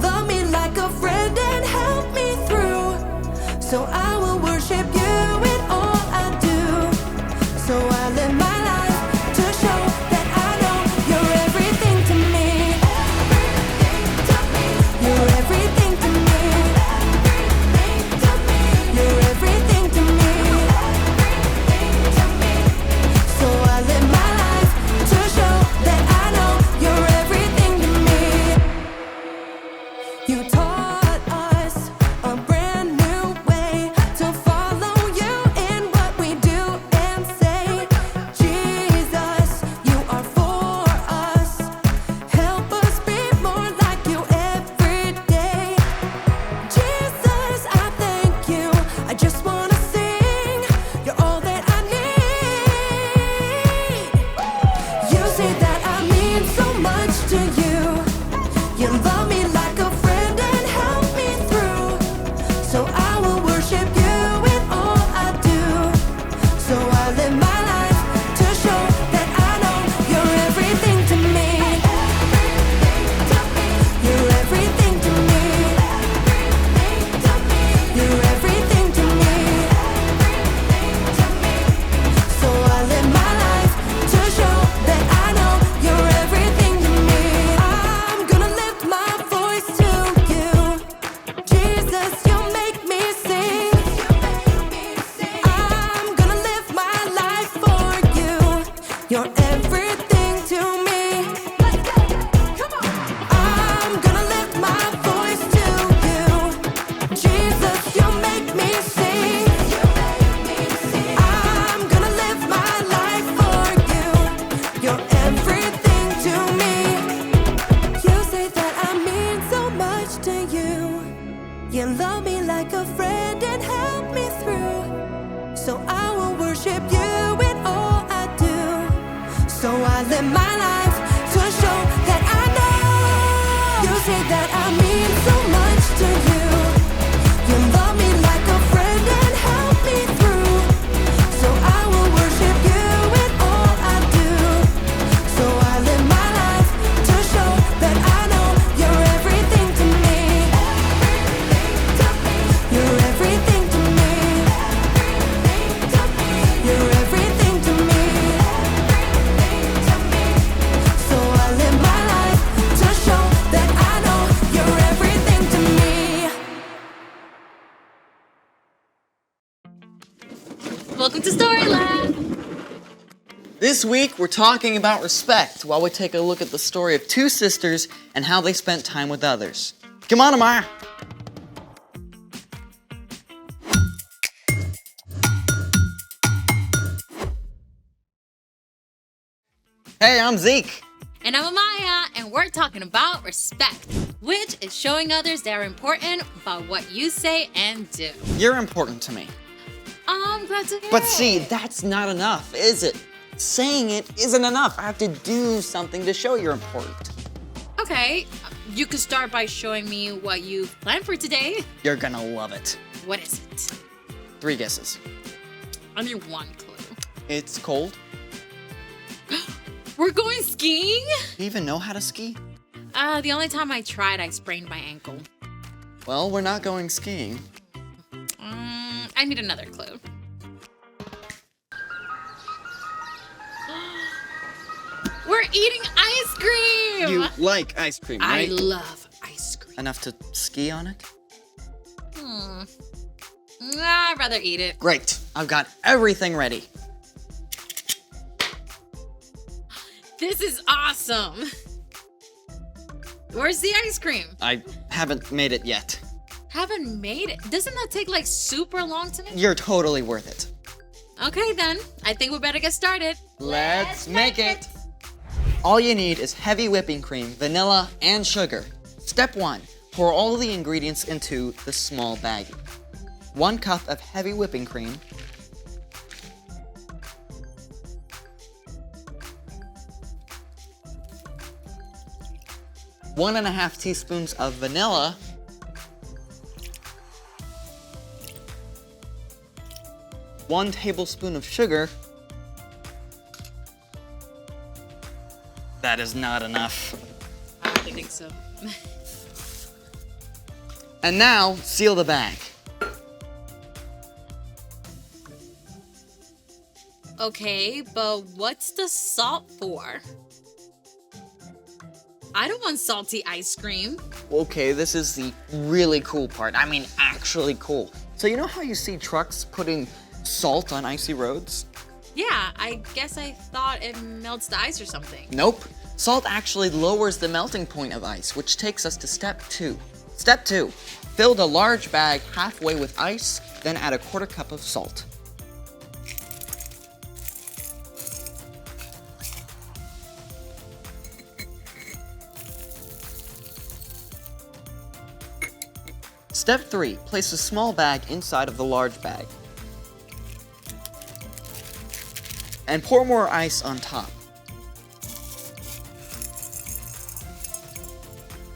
love me like a friend and help me through. So I will worship you in all I do. So I live my life to show that I know you're everything to me. You're everything to me. You're everything to me. So I live my life to show that I know you're everything to me. You taught us a brand new way to follow you in what we do and say. Jesus, you are for us. Help us be more like you every day. Jesus, I thank you. I just wanna sing. You're all that I need. You say that I mean so much to you. You love me like a friend and help me through. So I will worship you in all I do. So I live my life to show that I know you're everything to me. You're everything to me. You're everything to me. So I live my life to show that I know you're everything to me. I'm gonna lift my voice to you. Jesus, you make me sing. I'm gonna live my life for you. You're everything to me. I'm gonna lift my voice to you. Jesus, you make me sing. I'm gonna live my life for you. You're everything to me. You say that I mean so much to you. You love me like a friend and help me through. So I will worship you in all I do. So I live my life to show that I know. You say that I mean so much to you. You love me like a friend and help me through. So I will worship you in all I do. So I live my life to show that I know you're everything to me. You're everything to me. You're everything to me. So I live my life to show that I know you're everything to me. Welcome to Storyland! This week, we're talking about respect while we take a look at the story of two sisters and how they spent time with others. Come on, Amaya. Hey, I'm Zeke. And I'm Amaya, and we're talking about respect, which is showing others they're important by what you say and do. You're important to me. I'm glad to hear But it. see, that's not enough, is it? Saying it isn't enough. I have to do something to show you're important. Okay, you could start by showing me what you planned for today. You're gonna love it. What is it? 3 guesses. I need one clue. It's cold. We're going skiing? Do you even know how to ski? The only time I tried, I sprained my ankle. Well, we're not going skiing. I need another clue. We're eating ice cream! You like ice cream, I right? love ice cream. Enough to ski on it? I'd rather eat it. Great. I've got everything ready. This is awesome. Where's the ice cream? I haven't made it yet. Haven't made it. Doesn't that take like super long to make? You're totally worth it. Okay then, I think we better get started. Let's make it! All you need is heavy whipping cream, vanilla, and sugar. Step 1. Pour all the ingredients into the small baggie. 1 cup of heavy whipping cream. 1.5 teaspoons of vanilla. 1 tablespoon of sugar. That is not enough. I don't think so. And now, seal the bag. Okay, but what's the salt for? I don't want salty ice cream. Okay, this is the really cool part. I mean, actually cool. So you know how you see trucks putting salt on icy roads? Yeah, I guess I thought it melts the ice or something. Nope. Salt actually lowers the melting point of ice, which takes us to step 2. Step 2. Fill the large bag halfway with ice, then add a 1/4 cup of salt. Step 3. Place a small bag inside of the large bag. And pour more ice on top.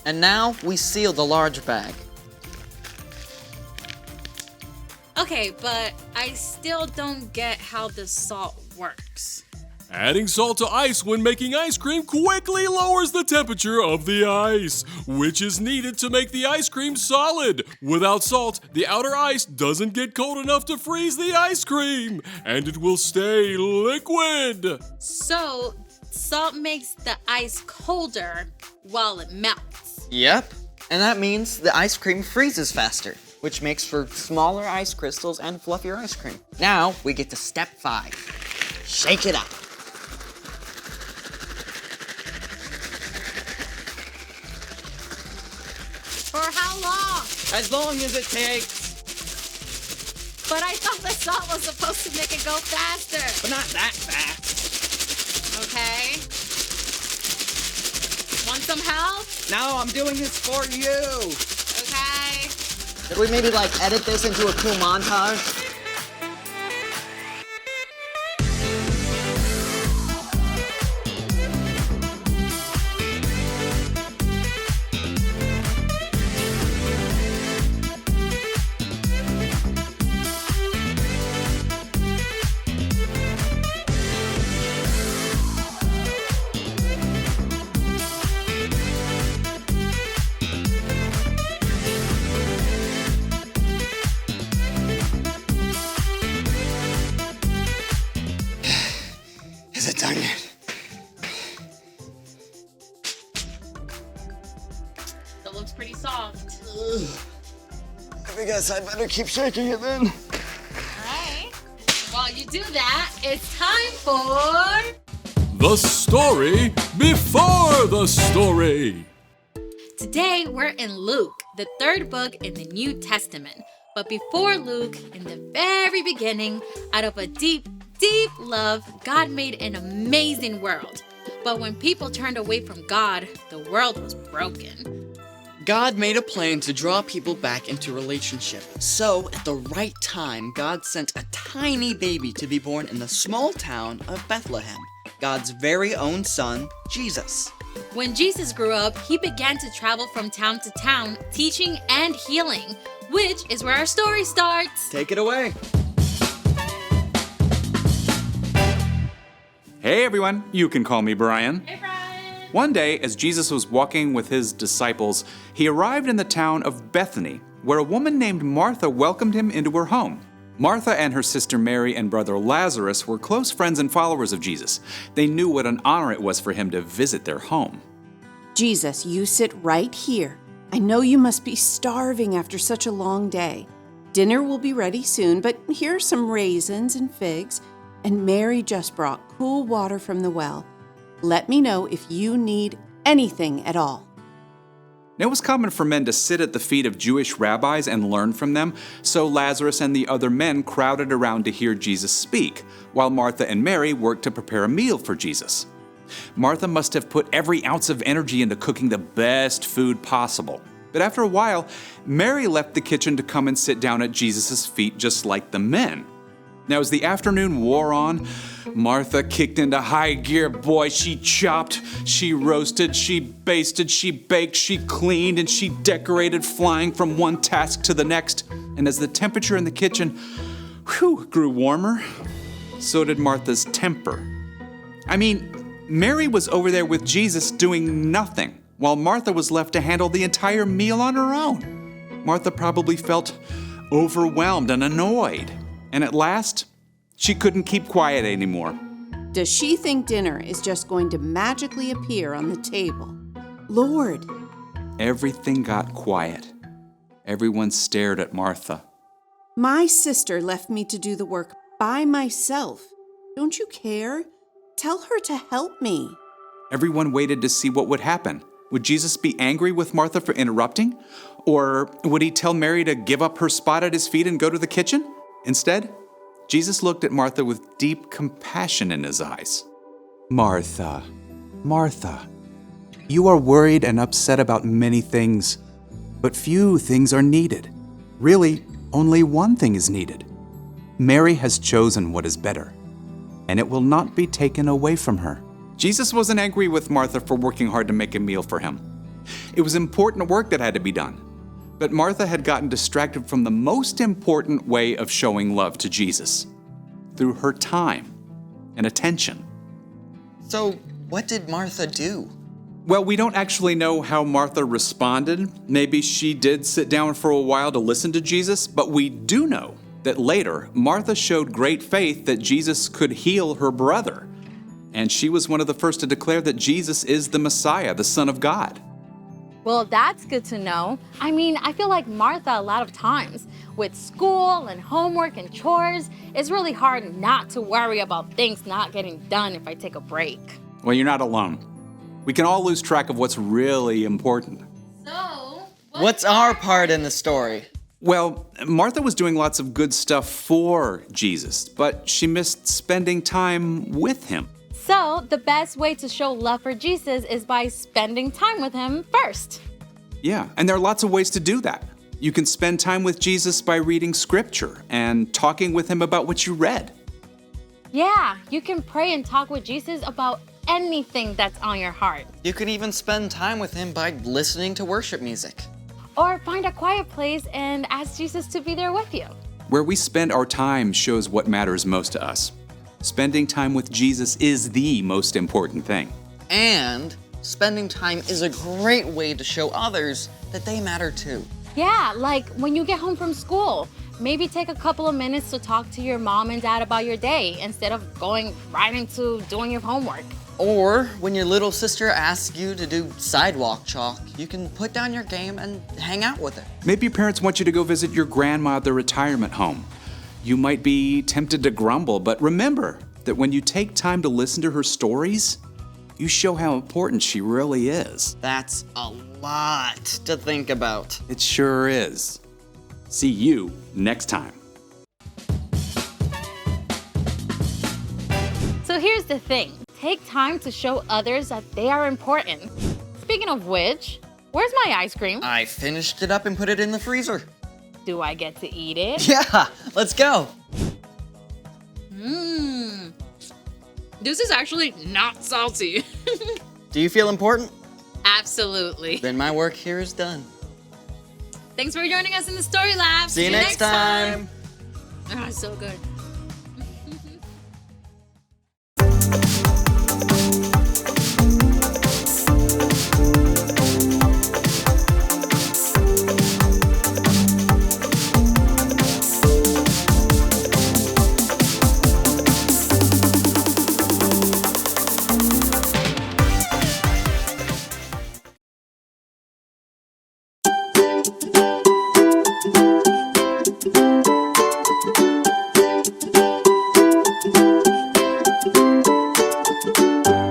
And now we seal the large bag. Okay, but I still don't get how the salt works. Adding salt to ice when making ice cream quickly lowers the temperature of the ice, which is needed to make the ice cream solid. Without salt, the outer ice doesn't get cold enough to freeze the ice cream, and it will stay liquid. So, salt makes the ice colder while it melts. Yep. And that means the ice cream freezes faster, which makes for smaller ice crystals and fluffier ice cream. Now we get to step 5. Shake it up. For how long? As long as it takes. But I thought the salt was supposed to make it go faster. But not that fast. Okay. Want some help? No, I'm doing this for you. Okay. Could we maybe edit this into a cool montage? Is it done yet? It looks pretty soft. I guess I better keep shaking it then. Alright. While you do that, it's time for The story before the story. Today we're in Luke, the 3rd book in the New Testament. But before Luke, in the very beginning, out of a deep love, God made an amazing world. But when people turned away from God, the world was broken. God made a plan to draw people back into relationship. So, at the right time, God sent a tiny baby to be born in the small town of Bethlehem, God's very own son, Jesus. When Jesus grew up, he began to travel from town to town, teaching and healing, which is where our story starts. Take it away. Hey everyone, you can call me Brian. Hey, Brian. One day, as Jesus was walking with his disciples, he arrived in the town of Bethany, where a woman named Martha welcomed him into her home. Martha and her sister Mary and brother Lazarus were close friends and followers of Jesus. They knew what an honor it was for him to visit their home. Jesus, you sit right here. I know you must be starving after such a long day. Dinner will be ready soon, but here are some raisins and figs, and Mary just brought cool water from the well. Let me know if you need anything at all. It was common for men to sit at the feet of Jewish rabbis and learn from them, so Lazarus and the other men crowded around to hear Jesus speak, while Martha and Mary worked to prepare a meal for Jesus. Martha must have put every ounce of energy into cooking the best food possible. But after a while, Mary left the kitchen to come and sit down at Jesus' feet just like the men. Now, as the afternoon wore on, Martha kicked into high gear. Boy, she chopped, she roasted, she basted, she baked, she cleaned, and she decorated, flying from one task to the next. And as the temperature in the kitchen grew warmer, so did Martha's temper. I mean, Mary was over there with Jesus doing nothing, while Martha was left to handle the entire meal on her own. Martha probably felt overwhelmed and annoyed. And at last, she couldn't keep quiet anymore. Does she think dinner is just going to magically appear on the table? Lord, Everything got quiet. Everyone stared at Martha. my sister left me to do the work by myself. Don't you care? Tell her to help me. Everyone waited to see what would happen. Would Jesus be angry with Martha for interrupting? Or would he tell Mary to give up her spot at his feet and go to the kitchen? Instead, Jesus looked at Martha with deep compassion in his eyes. Martha, Martha, you are worried and upset about many things, but few things are needed. Really, only one thing is needed. Mary has chosen what is better, and it will not be taken away from her. Jesus wasn't angry with Martha for working hard to make a meal for him. It was important work that had to be done. But Martha had gotten distracted from the most important way of showing love to Jesus, through her time and attention. So, what did Martha do? Well, we don't actually know how Martha responded. Maybe she did sit down for a while to listen to Jesus, but we do know that later, Martha showed great faith that Jesus could heal her brother. And she was one of the first to declare that Jesus is the Messiah, the Son of God. Well, that's good to know. I mean, I feel like Martha, a lot of times, with school and homework and chores, it's really hard not to worry about things not getting done if I take a break. Well, you're not alone. We can all lose track of what's really important. So, What's our part in the story? Well, Martha was doing lots of good stuff for Jesus, but she missed spending time with him. So, the best way to show love for Jesus is by spending time with him first. Yeah, and there are lots of ways to do that. You can spend time with Jesus by reading scripture and talking with him about what you read. Yeah, you can pray and talk with Jesus about anything that's on your heart. You can even spend time with him by listening to worship music. Or find a quiet place and ask Jesus to be there with you. Where we spend our time shows what matters most to us. Spending time with Jesus is the most important thing. And spending time is a great way to show others that they matter too. Yeah, like when you get home from school, maybe take a couple of minutes to talk to your mom and dad about your day instead of going right into doing your homework. Or when your little sister asks you to do sidewalk chalk, you can put down your game and hang out with her. Maybe your parents want you to go visit your grandma at the retirement home. You might be tempted to grumble, but remember that when you take time to listen to her stories, you show how important she really is. That's a lot to think about. It sure is. See you next time. So here's the thing. Take time to show others that they are important. Speaking of which, where's my ice cream? I finished it up and put it in the freezer. Do I get to eat it? Yeah, let's go. This is actually not salty. Do you feel important? Absolutely. Then my work here is done. Thanks for joining us in the Story Lab. See you next time. Ah, so good.